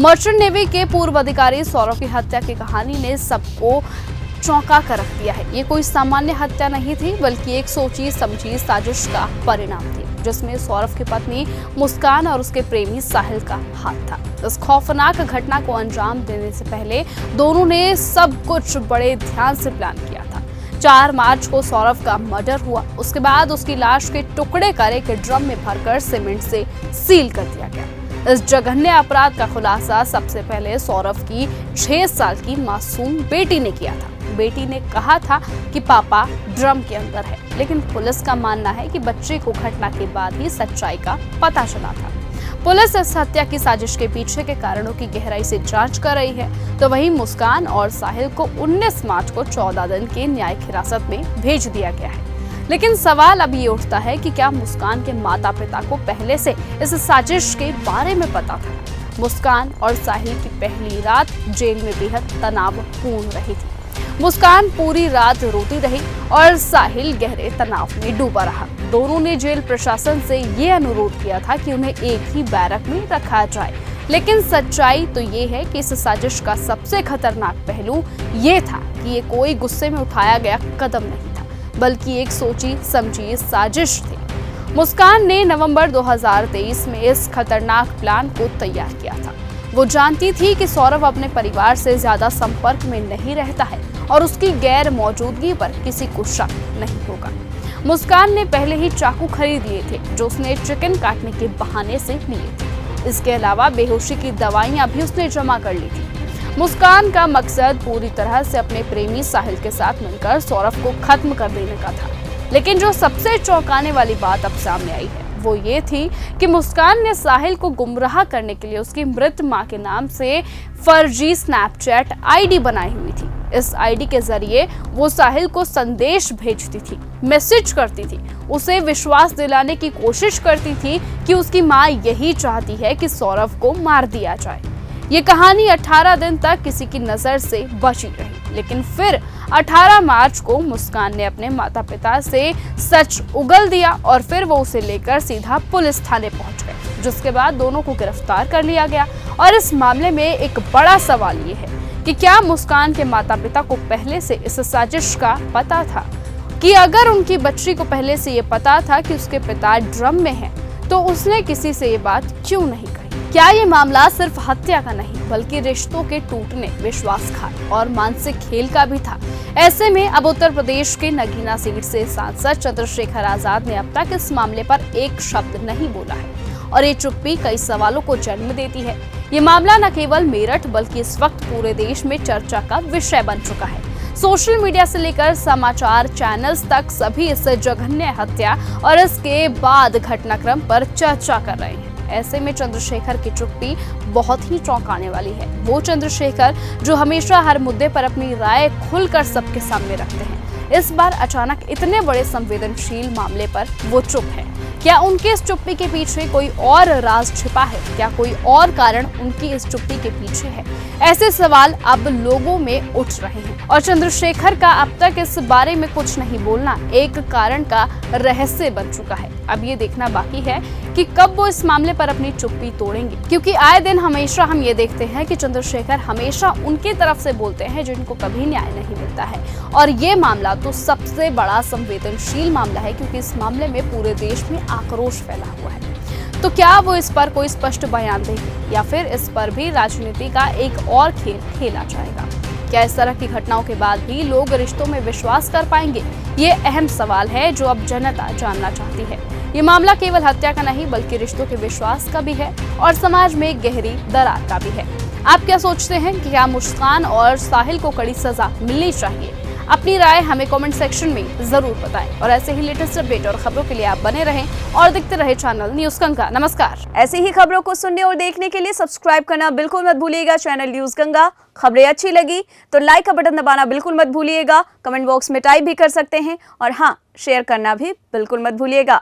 Merchant navy के पूर्व अधिकारी सौरव की हत्या की कहानी ने सबको चौंका कर रख दिया है। ये कोई सामान्य हत्या नहीं थी, बल्कि एक सोची समझी साजिश का परिणाम थी, जिसमें सौरव की पत्नी मुस्कान और उसके प्रेमी साहिल का हाथ था। इस खौफनाक घटना को अंजाम देने से पहले दोनों ने सब कुछ बड़े ध्यान से प्लान किया था। 4 मार्च को सौरव का मर्डर हुआ। उसके बाद उसकी लाश के टुकड़े कर एक ड्रम में भरकर सीमेंट से सील कर दिया गया। इस जघन्य अपराध का खुलासा सबसे पहले सौरव की 6 साल की मासूम बेटी ने किया था। बेटी ने कहा था कि पापा ड्रम के अंदर है, लेकिन पुलिस का मानना है कि बच्चे को घटना के बाद ही सच्चाई का पता चला था। पुलिस इस हत्या की साजिश के पीछे के कारणों की गहराई से जांच कर रही है। तो वहीं मुस्कान और साहिल को 19 मार्च को 14 दिन की न्यायिक हिरासत में भेज दिया गया है। लेकिन सवाल अब ये उठता है कि क्या मुस्कान के माता पिता को पहले से इस साजिश के बारे में पता था? मुस्कान और साहिल की पहली रात जेल में बेहद तनावपूर्ण रही थी। मुस्कान पूरी रात रोती रही और साहिल गहरे तनाव में डूबा रहा। दोनों ने जेल प्रशासन से ये अनुरोध किया था कि उन्हें एक ही बैरक में रखा जाए। लेकिन सच्चाई तो ये है कि इस साजिश का सबसे खतरनाक पहलू ये था कि ये कोई गुस्से में उठाया गया कदम नहीं था, बल्कि एक सोची समझी साजिश थी। मुस्कान ने नवंबर 2023 में इस खतरनाक प्लान को तैयार किया था। वो जानती थी कि सौरव अपने परिवार से ज्यादा संपर्क में नहीं रहता है और उसकी गैर मौजूदगी पर किसी को शक नहीं होगा। मुस्कान ने पहले ही चाकू खरीद लिए थे, जो उसने चिकन काटने के बहाने से लिए थे। इसके अलावा बेहोशी की दवाइयां भी उसने जमा कर ली थी। मुस्कान का मकसद पूरी तरह से अपने प्रेमी साहिल के साथ मिलकर सौरव को खत्म कर देने का था। लेकिन जो सबसे चौंकाने वाली बात अब सामने आई है, वो ये थी कि मुस्कान ने साहिल को गुमराह करने के लिए उसकी मृत मां के नाम से फर्जी स्नैपचैट आईडी बनाई हुई थी। इस आईडी के जरिए वो साहिल को संदेश भेजती थी, मैसेज करती थी, उसे विश्वास दिलाने की कोशिश करती थी कि उसकी मां यही चाहती है कि सौरव को मार दिया जाए। ये कहानी 18 दिन तक किसी की नजर से बची रही, लेकिन फिर 18 मार्च को मुस्कान ने अपने माता पिता से सच उगल दिया और फिर वो उसे लेकर सीधा पुलिस थाने पहुंच गए, जिसके बाद दोनों को गिरफ्तार कर लिया गया। और इस मामले में एक बड़ा सवाल ये है कि क्या मुस्कान के माता पिता को पहले से इस साजिश का पता था? कि अगर उनकी बच्ची को पहले से ये पता था कि उसके पिता ड्रम में हैं, तो उसने किसी से ये बात क्यों नहीं कही? क्या ये मामला सिर्फ हत्या का नहीं, बल्कि रिश्तों के टूटने, विश्वासघात और मानसिक खेल का भी था? ऐसे में अब उत्तर प्रदेश के नगीना सीट से सांसद चंद्रशेखर आजाद ने अब तक इस मामले पर एक शब्द नहीं बोला है, और ये चुप्पी कई सवालों को जन्म देती है। ये मामला न केवल मेरठ, बल्कि इस वक्त पूरे देश में चर्चा का विषय बन चुका है। सोशल मीडिया से लेकर समाचार चैनल्स तक सभी इस जघन्य हत्या और इसके बाद घटनाक्रम पर चर्चा कर रहे हैं। ऐसे में चंद्रशेखर की चुप्पी बहुत ही चौंकाने वाली है। वो चंद्रशेखर जो हमेशा हर मुद्दे पर अपनी राय खुलकर सबके सामने रखते हैं, इस बार अचानक इतने बड़े संवेदनशील मामले पर वो चुप है। क्या उनके इस चुप्पी के पीछे कोई और राज छिपा है? क्या कोई और कारण उनकी इस चुप्पी के पीछे है? ऐसे सवाल अब लोगों में उठ रहे हैं और चंद्रशेखर का अब तक इस बारे में कुछ नहीं बोलना एक कारण का रहस्य बन चुका है। अब ये देखना बाकी है कि कब वो इस मामले पर अपनी चुप्पी तोड़ेंगे, क्योंकि आए दिन हमेशा हम ये देखते हैं कि चंद्रशेखर हमेशा उनकी तरफ से बोलते हैं जिनको कभी न्याय नहीं मिलता है। और ये मामला तो सबसे बड़ा संवेदनशील मामला है, क्योंकि इस मामले में पूरे देश में आक्रोश फैला हुआ है। तो क्या वो इस पर कोई स्पष्ट बयान देंगे, या फिर इस पर भी राजनीति का एक और खेल खेला जाएगा? क्या इस तरह की घटनाओं के बाद भी लोग रिश्तों में विश्वास कर पाएंगे? ये अहम सवाल है जो अब जनता जानना चाहती है। ये मामला केवल हत्या का नहीं, बल्कि रिश्तों के विश्वास का भी है और समाज में गहरी दरार का भी है। आप क्या सोचते हैं कि क्या मुस्कान और साहिल को कड़ी सजा मिलनी चाहिए? अपनी राय हमें कमेंट सेक्शन में जरूर बताएं और ऐसे ही लेटेस्ट अपडेट और खबरों के लिए आप बने रहें और देखते रहे चैनल न्यूज़ गंगा। नमस्कार। ऐसी ही खबरों को सुनने और देखने के लिए सब्सक्राइब करना बिल्कुल मत भूलिएगा चैनल न्यूज़ गंगा। खबरें अच्छी लगी तो लाइक का बटन दबाना बिल्कुल मत भूलिएगा। कमेंट बॉक्स में टाइप भी कर सकते हैं और हाँ, शेयर करना भी बिल्कुल मत भूलिएगा।